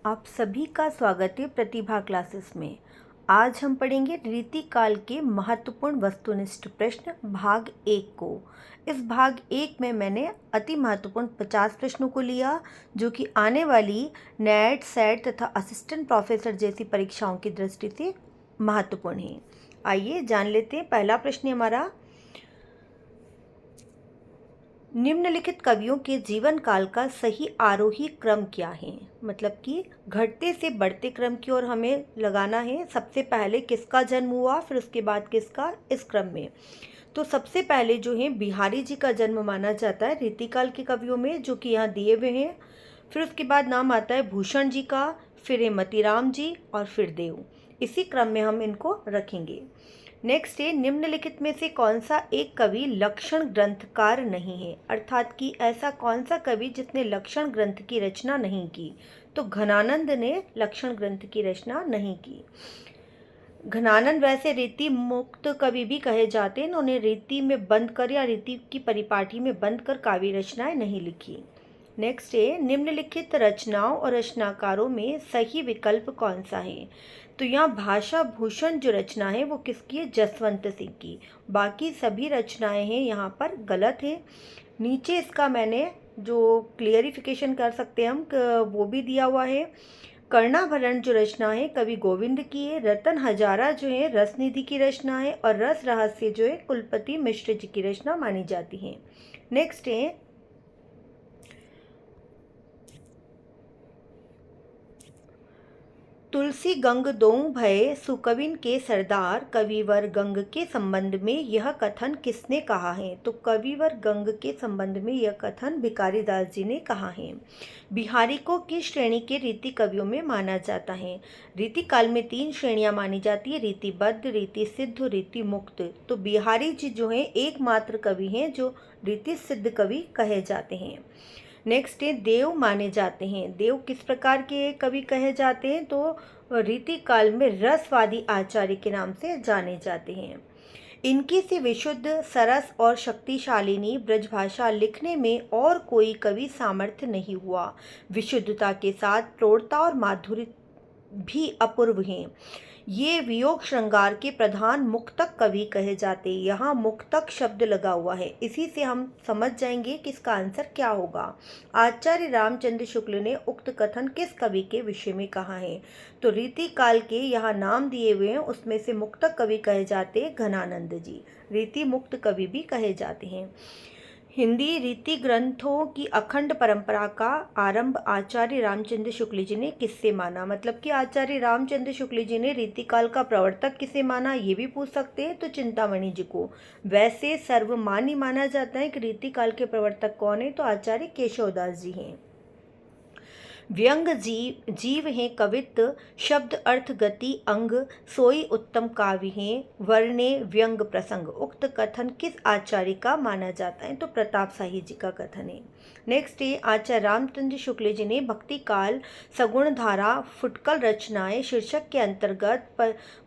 आप सभी का स्वागत है प्रतिभा क्लासेस में। आज हम पढ़ेंगे रीतिकाल के महत्वपूर्ण वस्तुनिष्ठ प्रश्न भाग 1 को। इस भाग 1 में मैंने अति महत्वपूर्ण 50 प्रश्नों को लिया जो कि आने वाली नेट, सेट तथा असिस्टेंट प्रोफेसर जैसी परीक्षाओं की दृष्टि से महत्वपूर्ण है। आइए जान लेते हैं। पहला प्रश्न हमारा, निम्नलिखित कवियों के जीवन काल का सही आरोही क्रम क्या है? मतलब कि घटते से बढ़ते क्रम की ओर हमें लगाना है। सबसे पहले किसका जन्म हुआ, फिर उसके बाद किसका, इस क्रम में। तो सबसे पहले जो है बिहारी जी का जन्म माना जाता है रीतिकाल के कवियों में, जो कि यहाँ दिए हुए हैं। फिर उसके बाद नाम आता है भूषण जी का, फिर है मतीराम जी और फिर देव। इसी क्रम में हम इनको रखेंगे। नेक्स्ट है, निम्नलिखित में से कौन सा एक कवि लक्षण ग्रंथकार नहीं है? अर्थात कि ऐसा कौन सा कवि जिसने लक्षण ग्रंथ की रचना नहीं की? तो घनानंद ने लक्षण ग्रंथ की रचना नहीं की। घनानंद वैसे रीति मुक्त कवि भी कहे जाते हैं। उन्होंने रीति में बंद कर या रीति की परिपाटी में बंद कर काव्य रचनाएं नहीं लिखी। नेक्स्ट है, निम्नलिखित रचनाओं और रचनाकारों में सही विकल्प कौन सा है? तो यहाँ भाषा भूषण जो रचना है वो किसकी है? जसवंत सिंह की। बाकी सभी रचनाएं हैं यहाँ पर गलत है। नीचे इसका मैंने जो क्लियरिफिकेशन कर सकते हैं हम वो भी दिया हुआ है। कर्णाभरण जो रचना है कवि गोविंद की है। रतन हजारा जो है रसनिधि की रचना है और रस रहस्य जो है कुलपति मिश्र जी की रचना मानी जाती है। नेक्स्ट है, तुलसी गंग दोऊ भय सुकविन के सरदार कविवर गंग के संबंध में यह कथन किसने कहा है? तो कविवर गंग के संबंध में यह कथन भिखारी दास जी ने कहा है। बिहारी को किस श्रेणी के रीति कवियों में माना जाता है? रीति काल में 3 श्रेणियां मानी जाती है, रीतिबद्ध, रीति सिद्ध, रीति मुक्त। तो बिहारी जी जो है एकमात्र कवि हैं जो रीति सिद्ध कवि कहे जाते हैं। नेक्स्ट है, देव माने जाते हैं। देव किस प्रकार के कवि कहे जाते हैं? तो रीति काल में रसवादी आचार्य के नाम से जाने जाते हैं। इनकी से विशुद्ध, सरस और शक्तिशालिनी ब्रजभाषा लिखने में और कोई कवि सामर्थ्य नहीं हुआ। विशुद्धता के साथ प्रौढ़ता और माधुर्य भी अपूर्व हैं। ये वियोग श्रृंगार के प्रधान मुक्तक कवि कहे जाते हैं। यहाँ मुक्तक शब्द लगा हुआ है, इसी से हम समझ जाएंगे कि इसका आंसर क्या होगा। आचार्य रामचंद्र शुक्ल ने उक्त कथन किस कवि के विषय में कहा है? तो रीति काल के यहाँ नाम दिए हुए हैं, उसमें से मुक्तक कवि कहे जाते हैं घनानंद जी। रीति मुक्त कवि भी कहे जाते हैं। हिंदी रीति ग्रंथों की अखंड परंपरा का आरंभ आचार्य रामचंद्र शुक्ल जी ने किससे माना? मतलब कि आचार्य रामचंद्र शुक्ल जी ने रीतिकाल का प्रवर्तक किसे माना, ये भी पूछ सकते हैं। तो चिंतामणि जी को। वैसे सर्वमान्य माना जाता है कि रीतिकाल के प्रवर्तक कौन है? तो आचार्य केशवदास जी हैं। व्यंग जीव हैं कवित्व, शब्द अर्थ गति अंग, सोई उत्तम काव्य हैं वर्णे व्यंग प्रसंग। उक्त कथन किस आचार्य का माना जाता है? तो प्रताप शाही जी का कथन है। नेक्स्ट है, आचार्य रामचंद्र शुक्ल जी ने भक्ति काल, सगुण धारा, फुटकल रचनाएं शीर्षक के अंतर्गत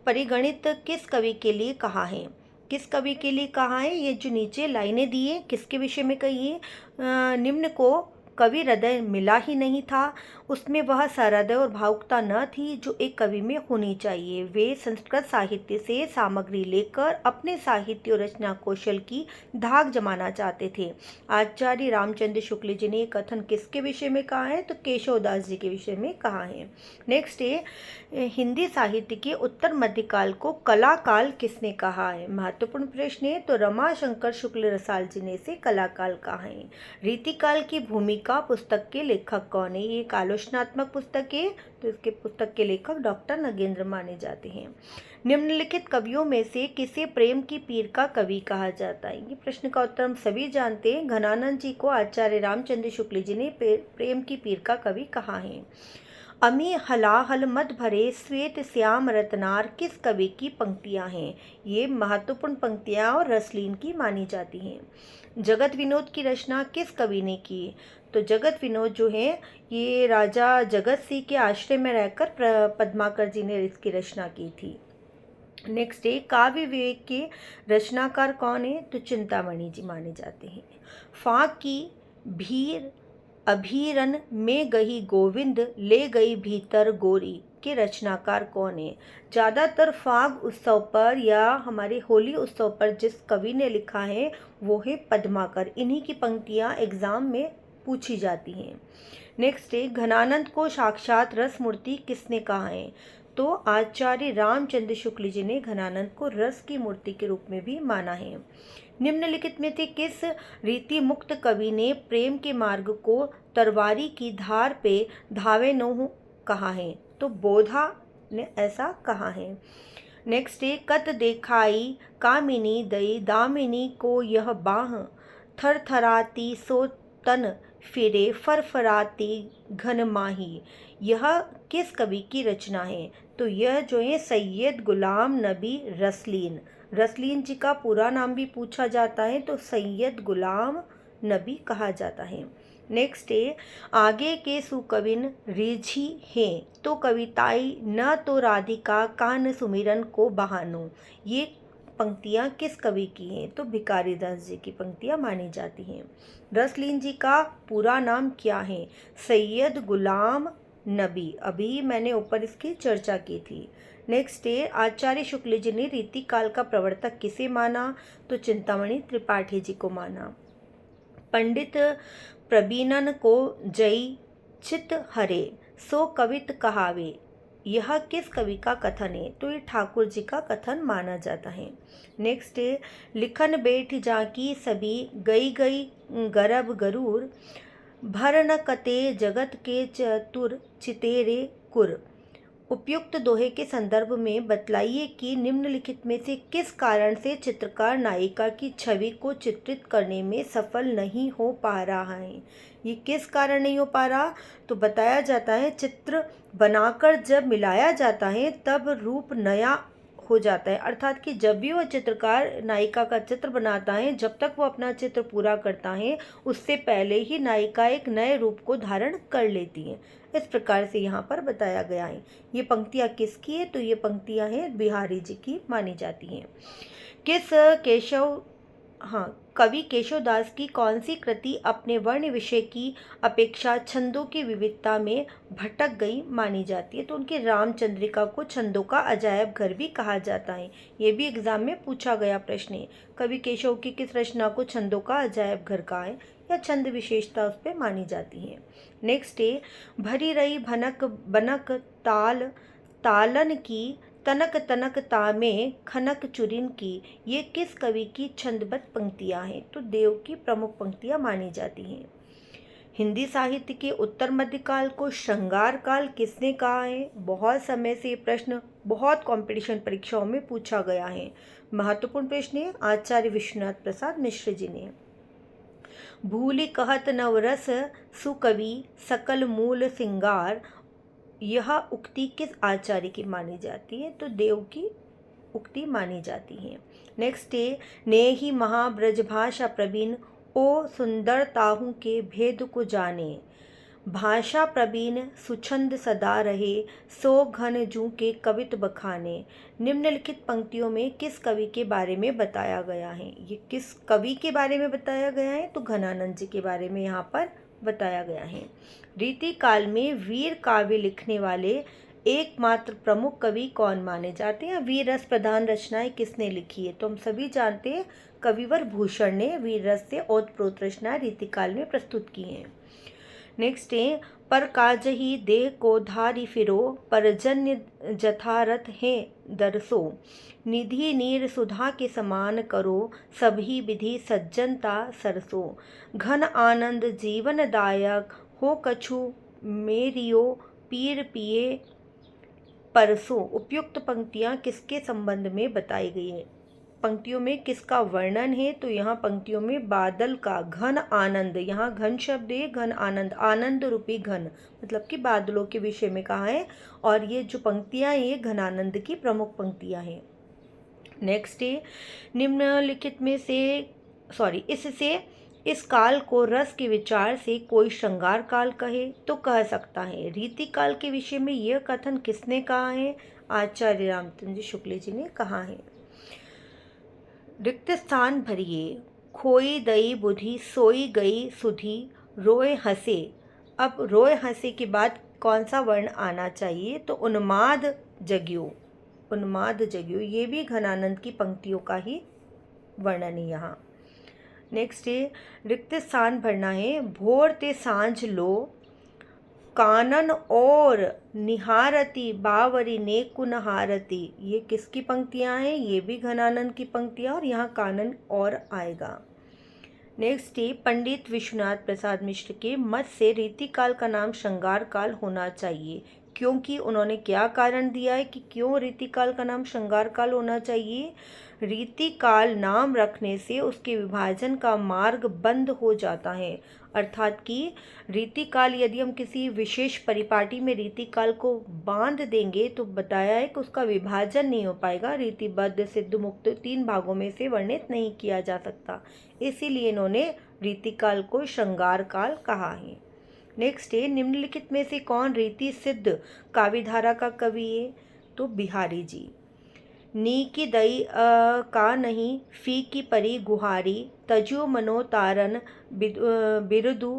परिगणित किस कवि के लिए कहा है? किस कवि के लिए कहा है? ये जो नीचे लाइनें दी है किसके विषय में कही है? निम्न को कवि हृदय मिला ही नहीं था, उसमें वह सहृदय और भावुकता न थी जो एक कवि में होनी चाहिए। वे संस्कृत साहित्य से सामग्री लेकर अपने साहित्य और रचना कौशल की धाक जमाना चाहते थे। आचार्य रामचंद्र शुक्ल जी ने ये कथन किसके विषय में कहा है? तो केशवदास जी के विषय में कहा है। नेक्स्ट है, हिंदी साहित्य के उत्तर मध्यकाल को कला काल किसने कहा है? महत्वपूर्ण प्रश्न है। तो रमाशंकर शुक्ल रसाल जी ने इसे कला काल कहा है। रीतिकाल की भूमिका पुस्तक के लेखक कौन है? ये एक आलोचनात्मक पुस्तक है, तो इसके पुस्तक के लेखक डॉक्टर नगेंद्र माने जाते हैं। निम्नलिखित कवियों में से किसे प्रेम की पीर का कवि कहा जाता है? ये प्रश्न का उत्तर हम सभी जानते हैं। घनानंद जी को आचार्य रामचंद्र शुक्ल जी ने प्रेम की पीर का कवि कहा है। अमी हलाहल मद भरे श्वेत श्याम रत्नार किस कवि की पंक्तियां हैं? ये महत्वपूर्ण पंक्तियां और रसलीन की मानी जाती हैं। जगत विनोद की रचना किस कवि ने की? तो जगत विनोद जो है ये राजा जगत सिंह के आश्रय में रहकर पद्माकर जी ने इसकी रचना की थी। नेक्स्ट है, काव्य विवेक के रचनाकार कौन है? तो चिंतामणि जी माने जाते हैं। फाक की भीड़ अभीरन में गई गोविंद ले गई भीतर गोरी के रचनाकार कौन है? ज़्यादातर फाग उत्सव पर या हमारे होली उत्सव पर जिस कवि ने लिखा है वो है पद्माकर। इन्हीं की पंक्तियाँ एग्जाम में पूछी जाती हैं। नेक्स्ट है, घनानंद को साक्षात रस मूर्ति किसने कहा है? तो आचार्य रामचंद्र शुक्ल जी ने घनानंद को रस की मूर्ति के रूप में भी माना है। निम्नलिखित में से किस रीति मुक्त कवि ने प्रेम के मार्ग को तरवारी की धार पे धावे नो कहा है? तो बोधा ने ऐसा कहा है। नेक्स्ट है, कत देखाई कामिनी दई दामिनी को यह बाह थरथराती सो तन फिरे फरफराती घन माही। यह किस कवि की रचना है? तो यह जो है सैयद गुलाम नबी रसलीन। रसलीन जी का पूरा नाम भी पूछा जाता है तो सैयद गुलाम नबी कहा जाता है। नेक्स्ट है, आगे के सुकविन रिझी हैं तो कविताई न तो राधिका कान सुमिरन को बहानो। ये पंक्तियाँ किस कवि की हैं? तो भिखारी दास जी की पंक्तियाँ मानी जाती हैं। रसलीन जी का पूरा नाम क्या है? सैयद गुलाम नबी। अभी मैंने ऊपर इसकी चर्चा की थी। नेक्स्ट है, आचार्य शुक्ल जी ने रीतिकाल का प्रवर्तक किसे माना? तो चिंतामणि त्रिपाठी जी को माना। पंडित प्रबीणन को जई चित हरे सो कवित कहावे। यह किस कवि का कथन है? तो ये ठाकुर जी का कथन माना जाता है। नेक्स्ट है, लिखन बैठ जाकी सभी गई गई गरब गरूर भर न कते जगत के चतुर चितेरे कुर। उपयुक्त दोहे के संदर्भ में बतलाइए कि निम्नलिखित में से किस कारण से चित्रकार नायिका की छवि को चित्रित करने में सफल नहीं हो पा रहा है। ये किस कारण नहीं हो पा रहा? तो बताया जाता है चित्र बनाकर जब मिलाया जाता है तब रूप नया हो जाता है। अर्थात कि जब भी वह चित्रकार नायिका का चित्र बनाता है, जब तक वो अपना चित्र पूरा करता है उससे पहले ही नायिका एक नए रूप को धारण कर लेती है। इस प्रकार से यहाँ पर बताया गया है। ये पंक्तियाँ किसकी है? तो ये पंक्तियाँ हैं बिहारी जी की मानी जाती हैं। कवि केशवदास की कौन सी कृति अपने वर्ण विषय की अपेक्षा छंदों की विविधता में भटक गई मानी जाती है? तो उनके रामचंद्रिका को छंदों का अजायब घर भी कहा जाता है। ये भी एग्जाम में पूछा गया प्रश्न है। कवि केशव की किस रचना को छंदों का अजायब घर कहा है या छंद विशेषता उस पर मानी जाती है? नेक्स्ट है, भरी रही भनक बनक ताल तालन की तनक तनक तामे खनक चुरिन की। ये किस कवि की छंदबद्ध पंक्तियाँ हैं? तो देव की प्रमुख पंक्तियाँ मानी जाती हैं। हिंदी साहित्य के उत्तर मध्यकाल को श्रृंगार काल किसने कहा है? बहुत समय से ये प्रश्न बहुत कंपटीशन परीक्षाओं में पूछा गया है। महत्वपूर्ण प्रश्न है। आचार्य विश्वनाथ प्रसाद मिश्र जी ने। भूलि कहत नवरस सुकवि सकल मूल सिंगार। यह उक्ति किस आचार्य की मानी जाती है? तो देव की उक्ति मानी जाती है। नेक्स्ट है, नेहि महाब्रजभाषा प्रवीण ओ सुंदर ताहू के भेद को जाने। भाषा प्रवीण सुछंद सदा रहे सो घन जू के कवित बखाने। निम्नलिखित पंक्तियों में किस कवि के बारे में बताया गया है? ये किस कवि के बारे में बताया गया है? तो घनानंद जी के बारे में यहाँ पर बताया गया है। रीति काल में वीर काव्य लिखने वाले एकमात्र प्रमुख कवि कौन माने जाते हैं? वीर रस प्रधान रचनाएं किसने लिखी है? तो हम सभी जानते हैं कविवर भूषण ने वीर रस से ओतप्रोत रचनाएं रीतिकाल में प्रस्तुत की हैं। नेक्स्ट है, पर काजही देह को धारी फिरो परजन्य जथारथ है दरसो। निधि नीर सुधा के समान करो सभी विधि सज्जनता सरसो। घन आनंद जीवनदायक हो कछु मेरियो पीर पिए परसों। उपयुक्त पंक्तियाँ किसके संबंध में बताई गई है? पंक्तियों में किसका वर्णन है? तो यहाँ पंक्तियों में बादल का घन आनंद, यहाँ घन शब्द है, घन आनंद, आनंद रूपी घन मतलब कि बादलों के विषय में कहा है। और ये जो पंक्तियाँ हैं ये घनानंद की प्रमुख पंक्तियाँ हैं। नेक्स्ट है, निम्नलिखित में से इससे इस काल को रस के विचार से कोई श्रृंगार काल कहे तो कह सकता है। रीति काल के विषय में यह कथन किसने कहा है? आचार्य रामचंद्र शुक्ल जी ने कहा है। रिक्त स्थान भरिए खोई दई बुधि सोई गई सुधी रोए हंसे। अब रोए हंसे के बाद कौन सा वर्ण आना चाहिए? तो उन्माद जग्यो, उन्माद जग्यो, ये भी घनानंद की पंक्तियों का ही वर्णन है यहाँ। नेक्स्ट है रिक्त स्थान भरना है। भोर ते सांझ लो कानन और निहारती बावरी ने कुनहारती, ये किसकी पंक्तियाँ हैं? ये भी घनानंद की पंक्तियाँ, और यहाँ कानन और आएगा। नेक्स्ट है पंडित विश्वनाथ प्रसाद मिश्र के मत से रीतिकाल का नाम श्रृंगार काल होना चाहिए, क्योंकि उन्होंने क्या कारण दिया है कि क्यों रीतिकाल का नाम श्रृंगार काल होना चाहिए? रीतिकाल नाम रखने से उसके विभाजन का मार्ग बंद हो जाता है, अर्थात कि रीतिकाल यदि हम किसी विशेष परिपाटी में रीतिकाल को बांध देंगे तो बताया है कि उसका विभाजन नहीं हो पाएगा, रीतिबद्ध सिद्ध मुक्त 3 भागों में से वर्णित नहीं किया जा सकता, इसीलिए इन्होंने रीतिकाल को श्रृंगार काल कहा है। नेक्स्ट है निम्नलिखित में से कौन रीति सिद्ध काव्यधारा का कवि है? तो बिहारी जी। नी की दई का नहीं फी की परी गुहारी तजो मनो तारन बिरुदु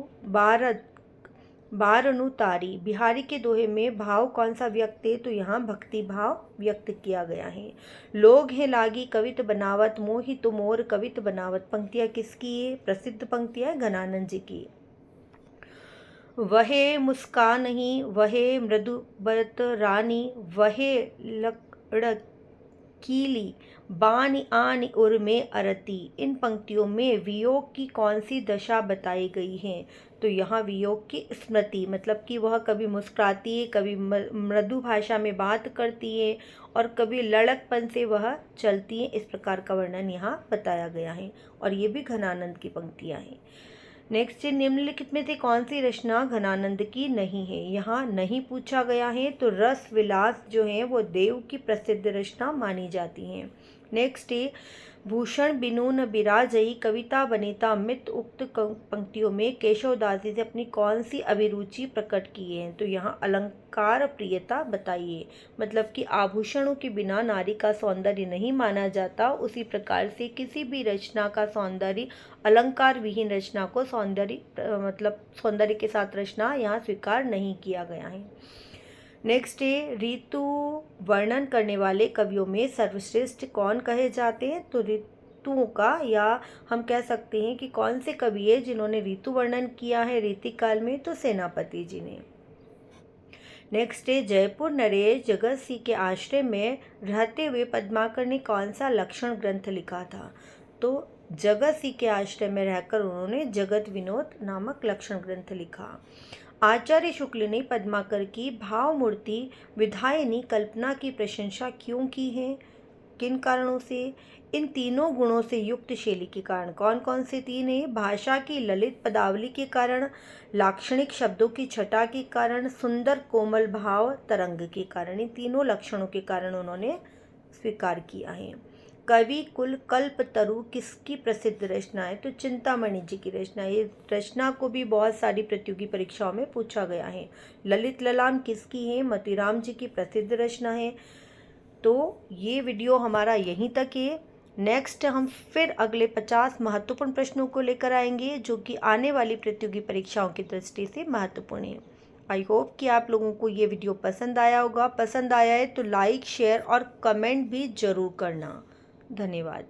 बारनु तारी। बिहारी के दोहे में भाव कौन सा व्यक्त है? तो यहाँ भक्ति भाव व्यक्त किया गया है। लोग हैं लागी कवित बनावत मोहि तो मोर कवित बनावत, पंक्तियाँ किसकी है? प्रसिद्ध पंक्तियाँ घनानंद जी की। वहे मुस्कान नहीं वहे मृदु बत रानी वहे लकड़ कीली बानी आनी उर में अरती, इन पंक्तियों में वियोग की कौन सी दशा बताई गई है? तो यहाँ वियोग की स्मृति, मतलब कि वह कभी मुस्कुराती है, कभी मृदु भाषा में बात करती है और कभी लड़कपन से वह चलती है, इस प्रकार का वर्णन यहाँ बताया गया है, और ये भी घनानंद की पंक्तियाँ हैं। नेक्स्ट निम्नलिखित में से कौन सी रचना घनानंद की नहीं है? यहाँ नहीं पूछा गया है, तो रस विलास जो है वो देव की प्रसिद्ध रचना मानी जाती हैं। नेक्स्ट है भूषण बिनु न बिराजई कविता बनीता मित उक्त पंक्तियों में केशवदासी से अपनी कौन सी अभिरुचि प्रकट की है? तो यहाँ अलंकार प्रियता बताइए, मतलब कि आभूषणों के बिना नारी का सौंदर्य नहीं माना जाता, उसी प्रकार से किसी भी रचना का सौंदर्य अलंकार विहीन रचना को मतलब सौंदर्य के साथ रचना यहाँ स्वीकार नहीं किया गया है। नेक्स्ट है ऋतु वर्णन करने वाले कवियों में सर्वश्रेष्ठ कौन कहे जाते हैं? तो ऋतुओं का, या हम कह सकते हैं कि कौन से कवि है जिन्होंने ऋतु वर्णन किया है रीतिकाल में? तो सेनापति जी ने। नेक्स्ट है जयपुर नरेश जगत सिंह के आश्रय में रहते हुए पद्माकर ने कौन सा लक्षण ग्रंथ लिखा था? तो जगत सिंह के आश्रय में रहकर उन्होंने जगत विनोद नामक लक्षण ग्रंथ लिखा। आचार्य शुक्ल ने पद्माकर की भाव मूर्ति विधायनी कल्पना की प्रशंसा क्यों की है? किन कारणों से? इन तीनों गुणों से युक्त शैली के कारण। कौन कौन से तीन है? भाषा की ललित पदावली के कारण, लाक्षणिक शब्दों की छटा के कारण, सुंदर कोमल भाव तरंग के कारण। इन तीनों लक्षणों के कारण उन्होंने स्वीकार किया है। कवि कुल कल्पतरु किसकी प्रसिद्ध रचना है? तो चिंतामणि जी की रचना। ये रचना को भी बहुत सारी प्रतियोगी परीक्षाओं में पूछा गया है। ललित ललाम किसकी है? मोतीराम जी की प्रसिद्ध रचना है। तो ये वीडियो हमारा यहीं तक है। नेक्स्ट हम फिर अगले 50 महत्वपूर्ण प्रश्नों को लेकर आएंगे, जो कि आने वाली प्रतियोगी परीक्षाओं की दृष्टि से महत्वपूर्ण है। आई होप कि आप लोगों को ये वीडियो पसंद आया होगा। पसंद आया है तो लाइक, शेयर और कमेंट भी ज़रूर करना। धन्यवाद।